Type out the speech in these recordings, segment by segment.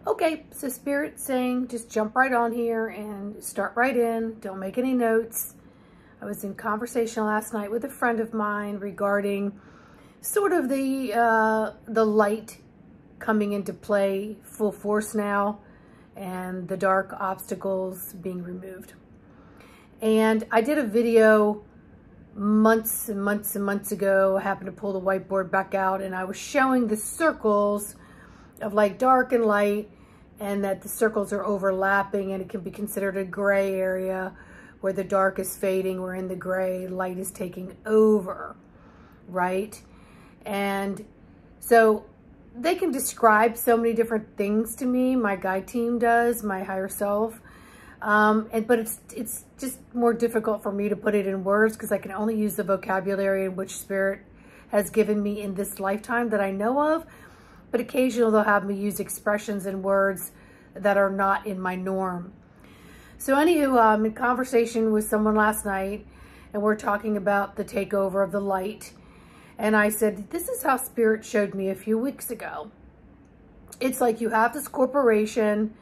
Okay, so Spirit's saying just jump right on here and start right in. Don't make any notes. I was in conversation last night with a friend of mine regarding sort of the light coming into play full force now and the dark obstacles being removed. And I did a video months and months and months ago. I happened to pull the whiteboard back out and I was showing the circles of like dark and light, and that the circles are overlapping and it can be considered a gray area where the dark is fading, where in the gray light is taking over, right? And so they can describe so many different things to me. My guide team does, my higher self. But it's just more difficult for me to put it in words because I can only use the vocabulary in which Spirit has given me in this lifetime that I know of. But occasionally they'll have me use expressions and words that are not in my norm. So anywho, I'm in conversation with someone last night and we're talking about the takeover of the light. And I said, this is how Spirit showed me a few weeks ago. It's like you have this corporation,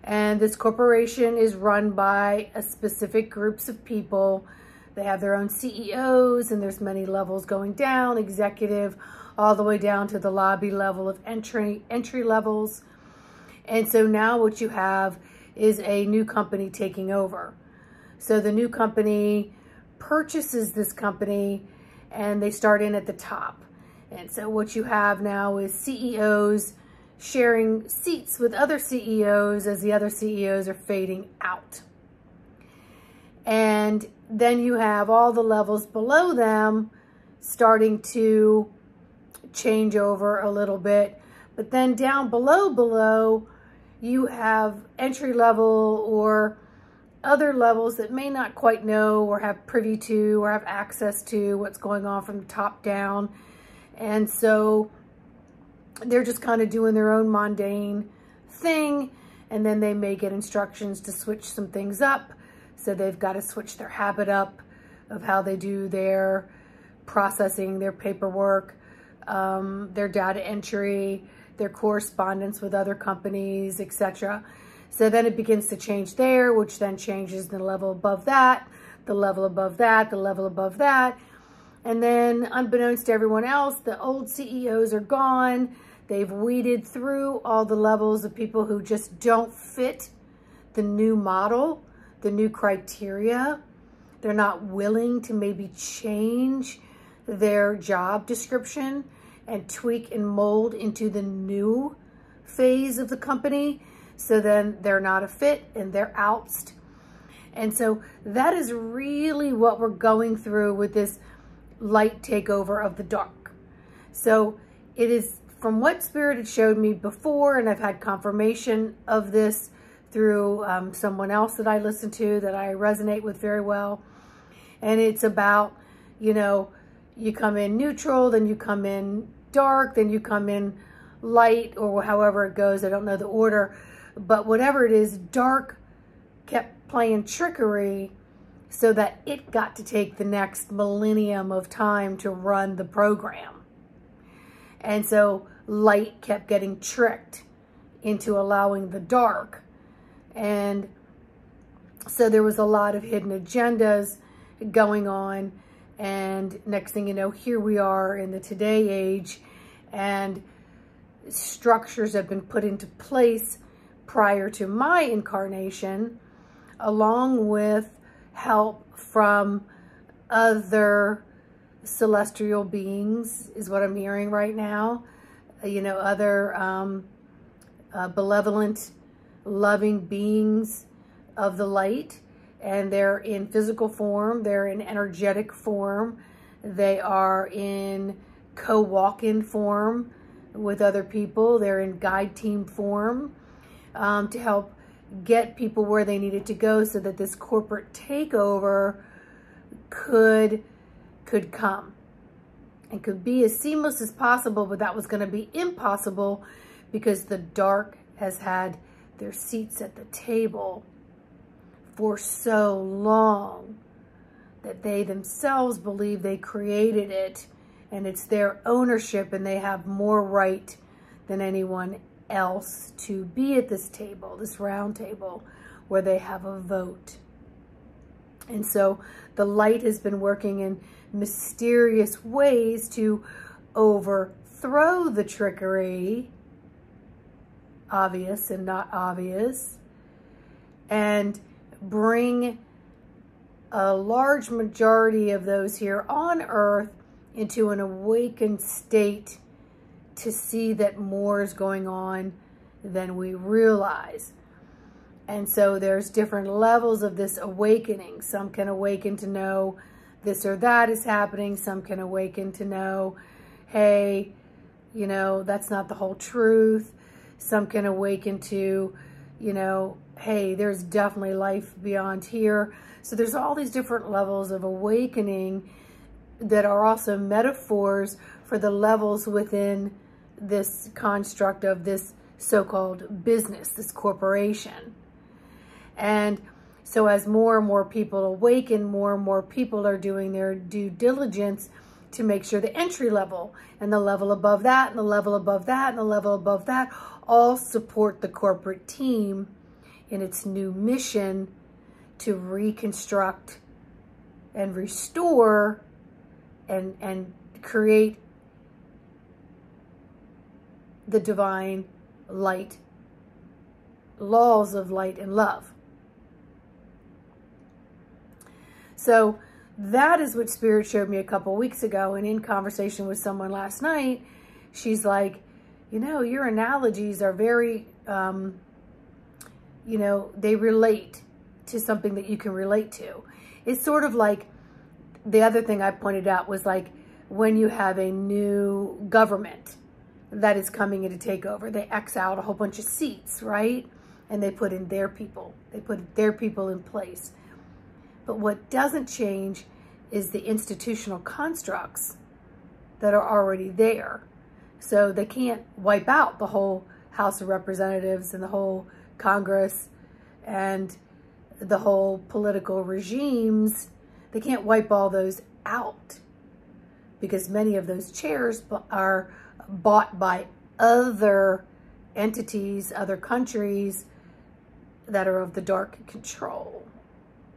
and this corporation is run by a specific groups of people. They have their own CEOs, and there's many levels going down, executive, all the way down to the lobby level of entry levels. And so now what you have is a new company taking over. So the new company purchases this company and they start in at the top. And so what you have now is CEOs sharing seats with other CEOs as the other CEOs are fading out. And then you have all the levels below them starting to change over a little bit. But then down below, you have entry level or other levels that may not quite know or have privy to or have access to what's going on from the top down. And so they're just kind of doing their own mundane thing. And then they may get instructions to switch some things up. So they've got to switch their habit up of how they do their processing, their paperwork, their data entry, their correspondence with other companies, etc. So then it begins to change there, which then changes the level above that, the level above that, the level above that. And then unbeknownst to everyone else, the old CEOs are gone. They've weeded through all the levels of people who just don't fit the new model, the new criteria. They're not willing to maybe change their job description and tweak and mold into the new phase of the company. So then they're not a fit and they're ousted. And so that is really what we're going through with this light takeover of the dark. So it is from what Spirit had showed me before, and I've had confirmation of this through someone else that I listen to that I resonate with very well. And it's about, you know, you come in neutral, then you come in dark, then you come in light, or however it goes. I don't know the order, but whatever it is, dark kept playing trickery so that it got to take the next millennium of time to run the program. And so light kept getting tricked into allowing the dark. And so there was a lot of hidden agendas going on. And next thing you know, here we are in the today age, and structures have been put into place prior to my incarnation, along with help from other celestial beings, is what I'm hearing right now. You know, other benevolent, loving beings of the light. And they're in physical form, they're in energetic form, they are in co-walk-in form with other people, they're in guide team form to help get people where they needed to go so that this corporate takeover could come and could be as seamless as possible. But that was going to be impossible because the dark has had their seats at the table for so long that they themselves believe they created it and it's their ownership and they have more right than anyone else to be at this table, this round table, where they have a vote. And so the light has been working in mysterious ways to overthrow the trickery, obvious and not obvious, and bring a large majority of those here on earth into an awakened state to see that more is going on than we realize. And so there's different levels of this awakening. Some can awaken to know this or that is happening. Some can awaken to know, hey, you know, that's not the whole truth. Some can awaken to, you know, hey, there's definitely life beyond here. So there's all these different levels of awakening that are also metaphors for the levels within this construct of this so-called business, this corporation. And so as more and more people awaken, more and more people are doing their due diligence to make sure the entry level and the level above that and the level above that and the level above that all support the corporate team in its new mission to reconstruct and restore and create the divine light, laws of light and love. So that is what Spirit showed me a couple weeks ago. And in conversation with someone last night, she's like, you know, your analogies are very, you know, they relate to something that you can relate to. It's sort of like, the other thing I pointed out was like when you have a new government that is coming in to take over, they X out a whole bunch of seats, right? And they put in their people. They put their people in place. But what doesn't change is the institutional constructs that are already there. So they can't wipe out the whole House of Representatives and the whole Congress and the whole political regimes. They can't wipe all those out because many of those chairs are bought by other entities, other countries that are of the dark control,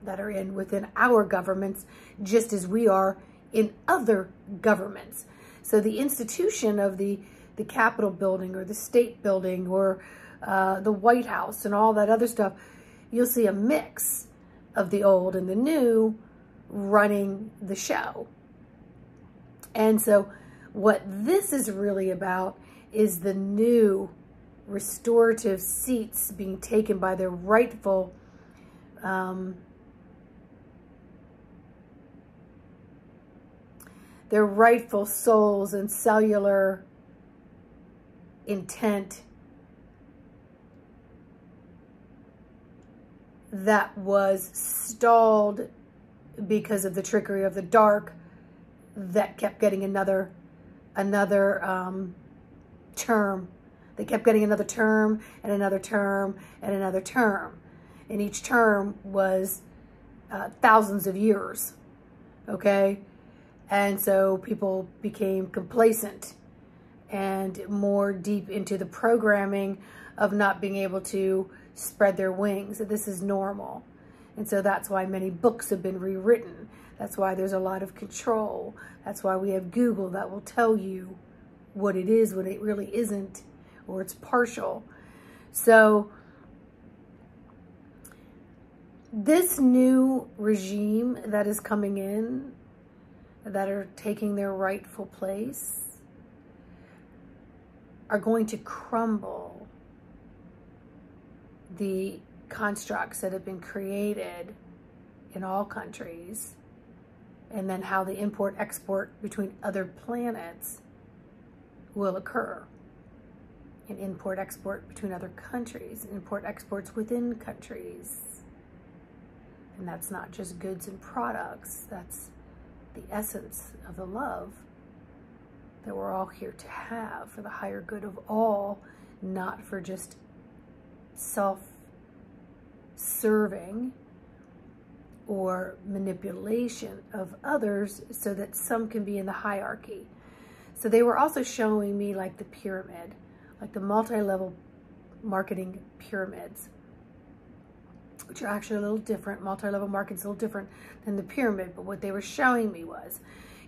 that are within our governments, just as we are in other governments. So the institution of the Capitol building or the state building or the White House and all that other stuff, you'll see a mix of the old and the new running the show. And so what this is really about is the new restorative seats being taken by their rightful souls and cellular intent that was stalled because of the trickery of the dark that kept getting another term. They kept getting another term and another term and another term. And each term was thousands of years, okay? And so people became complacent and more deep into the programming of not being able to spread their wings. This is normal. And so that's why many books have been rewritten. That's why there's a lot of control. That's why we have Google that will tell you what it is when it really isn't, or it's partial. So this new regime that is coming in, that are taking their rightful place, are going to crumble the constructs that have been created in all countries, and then how the import-export between other planets will occur. And import-export between other countries, import-exports within countries. And that's not just goods and products, that's the essence of the love that we're all here to have for the higher good of all, not for just self-serving or manipulation of others so that some can be in the hierarchy. So they were also showing me like the pyramid, like the multi-level marketing pyramids, which are actually a little different. Multi-level marketing is a little different than the pyramid, but what they were showing me was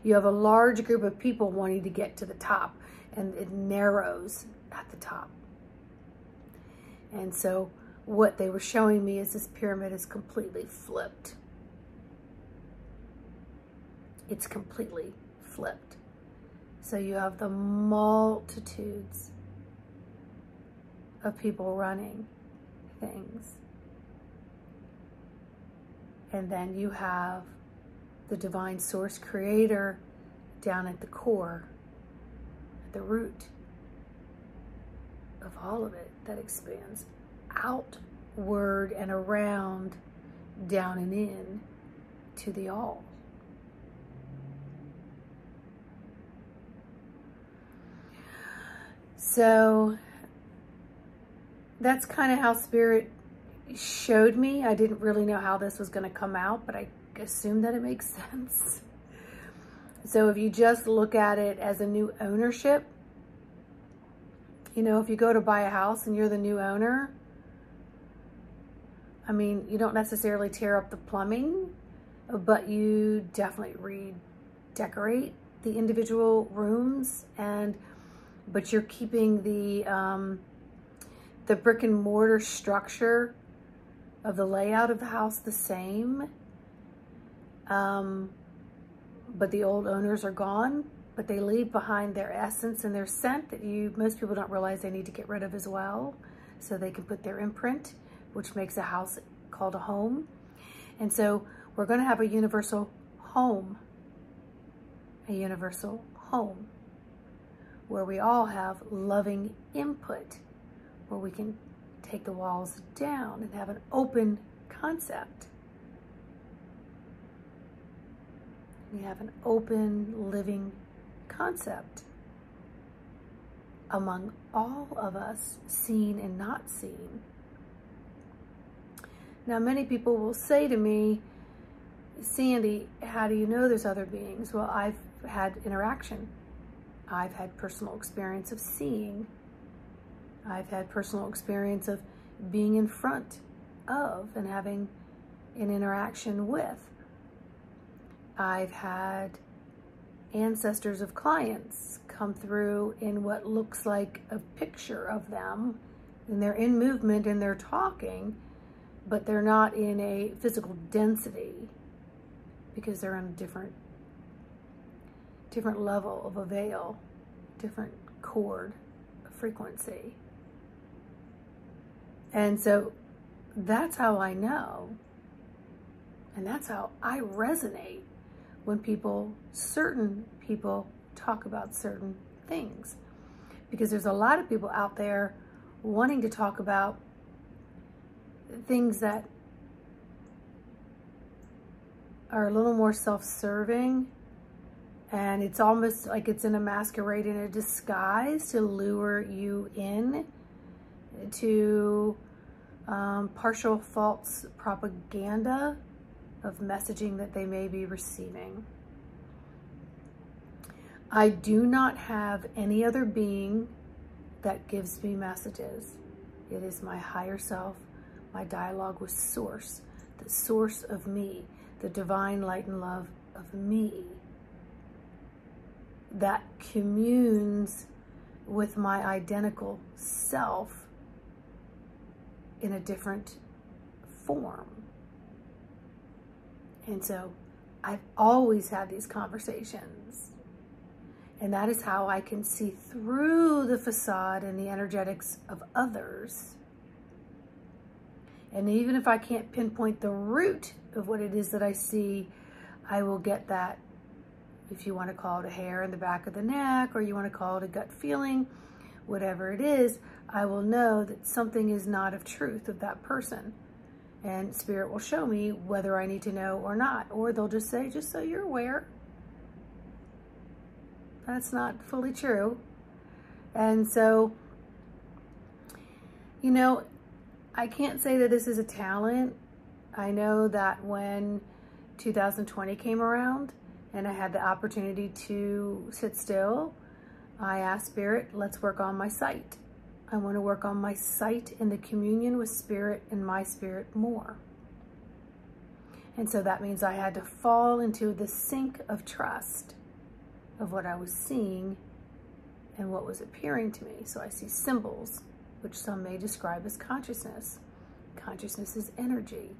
you have a large group of people wanting to get to the top, and it narrows at the top. And so what they were showing me is this pyramid is completely flipped. It's completely flipped. So you have the multitudes of people running things. And then you have the divine source creator down at the core, at the root of all of it, that expands outward and around, down and in to the all. So that's kind of how Spirit showed me. I didn't really know how this was going to come out, but I assumed that it makes sense. So if you just look at it as a new ownership, you know, if you go to buy a house and you're the new owner, I mean, you don't necessarily tear up the plumbing, but you definitely redecorate the individual rooms, but you're keeping the brick and mortar structure of the layout of the house the same. But the old owners are gone, but they leave behind their essence and their scent that most people don't realize they need to get rid of as well, so they can put their imprint, which makes a house called a home. And so we're going to have a universal home, where we all have loving input, where we can take the walls down and have an open concept. We have an open living concept among all of us, seen and not seen. Now, many people will say to me, Sandy, how do you know there's other beings? Well, I've had interaction. I've had personal experience of seeing. I've had personal experience of being in front of and having an interaction with. I've had ancestors of clients come through in what looks like a picture of them, and they're in movement and they're talking, but they're not in a physical density because they're on a different level of a veil, different chord of frequency. And so that's how I know, and that's how I resonate when certain people talk about certain things. Because there's a lot of people out there wanting to talk about things that are a little more self-serving, and it's almost like it's in a masquerade, in a disguise to lure you in to partial false propaganda of messaging that they may be receiving. I do not have any other being that gives me messages. It is my higher self, my dialogue with Source, the source of me, the divine light and love of me, that communes with my identical self in a different form. And so I've always had these conversations, and that is how I can see through the facade and the energetics of others. And even if I can't pinpoint the root of what it is that I see, I will get that, if you want to call it a hair in the back of the neck, or you want to call it a gut feeling, whatever it is, I will know that something is not of truth of that person. And Spirit will show me whether I need to know or not. Or they'll just say, just so you're aware. That's not fully true. And so, you know, I can't say that this is a talent. I know that when 2020 came around and I had the opportunity to sit still, I asked Spirit, let's work on my sight. I want to work on my sight and the communion with spirit and my spirit more. And so that means I had to fall into the sink of trust of what I was seeing and what was appearing to me. So I see symbols, which some may describe as consciousness. Consciousness is energy.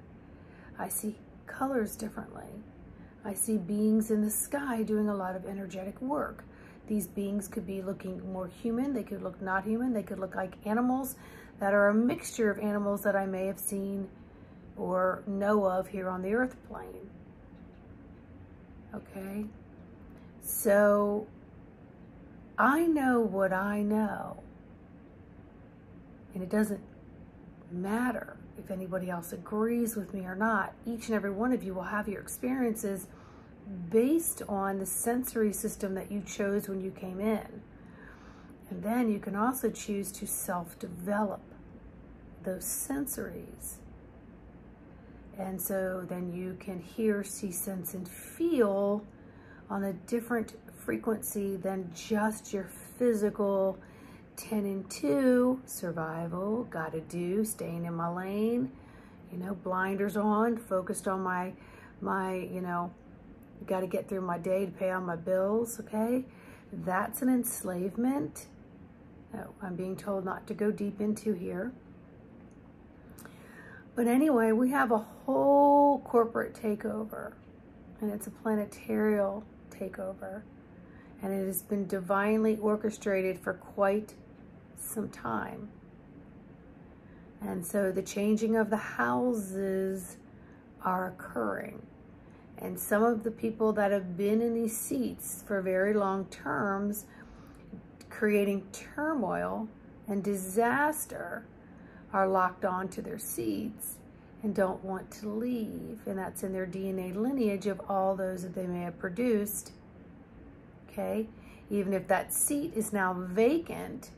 I see colors differently. I see beings in the sky doing a lot of energetic work. These beings could be looking more human. They could look not human. They could look like animals that are a mixture of animals that I may have seen or know of here on the earth plane. Okay? So I know what I know. And it doesn't matter if anybody else agrees with me or not. Each and every one of you will have your experiences based on the sensory system that you chose when you came in. And then you can also choose to self-develop those sensories. And so then you can hear, see, sense, and feel on a different frequency than just your physical 10 and 2, survival, gotta do, staying in my lane, you know, blinders on, focused on my gotta get through my day to pay all my bills, okay? That's an enslavement. No, I'm being told not to go deep into here. But anyway, we have a whole corporate takeover, and it's a planetarial takeover, and it has been divinely orchestrated for quite some time. And so the changing of the houses are occurring. And some of the people that have been in these seats for very long terms, creating turmoil and disaster, are locked onto their seats and don't want to leave. And that's in their DNA lineage of all those that they may have produced. Okay? Even if that seat is now vacant,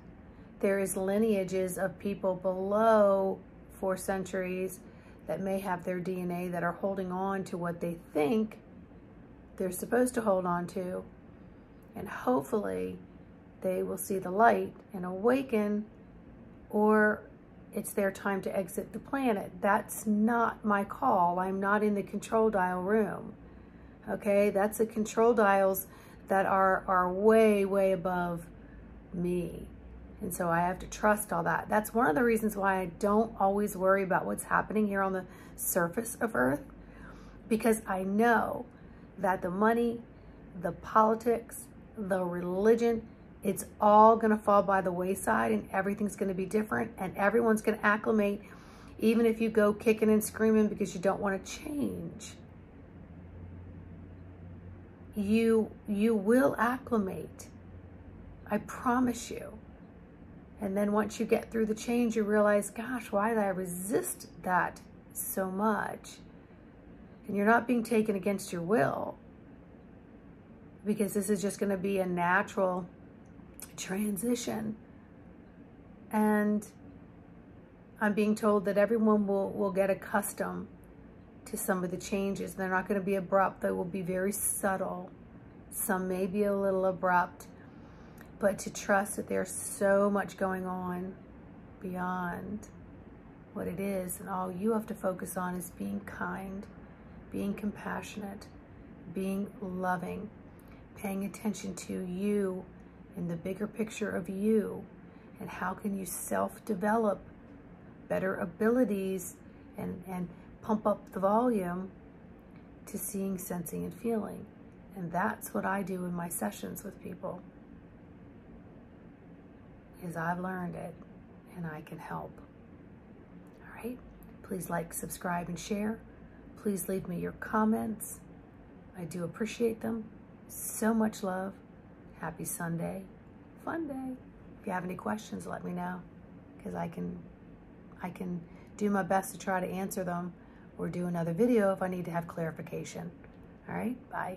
there is lineages of people below 4 centuries that may have their DNA that are holding on to what they think they're supposed to hold on to. And hopefully they will see the light and awaken, or it's their time to exit the planet. That's not my call. I'm not in the control dial room. Okay, that's the control dials that are way, way above me. And so I have to trust all that. That's one of the reasons why I don't always worry about what's happening here on the surface of Earth, because I know that the money, the politics, the religion, it's all going to fall by the wayside, and everything's going to be different, and everyone's going to acclimate, even if you go kicking and screaming because you don't want to change. You will acclimate. I promise you. And then once you get through the change, you realize, gosh, why did I resist that so much? And you're not being taken against your will, because this is just going to be a natural transition. And I'm being told that everyone will get accustomed to some of the changes. They're not going to be abrupt. They will be very subtle. Some may be a little abrupt. But to trust that there's so much going on beyond what it is, and all you have to focus on is being kind, being compassionate, being loving, paying attention to you in the bigger picture of you, and how can you self-develop better abilities and pump up the volume to seeing, sensing, and feeling. And that's what I do in my sessions with people. Is I've learned it, and I can help. All right? Please like, subscribe, and share. Please leave me your comments. I do appreciate them. So much love. Happy Sunday. Fun day. If you have any questions, let me know, because I can do my best to try to answer them, or do another video if I need to have clarification. All right? Bye.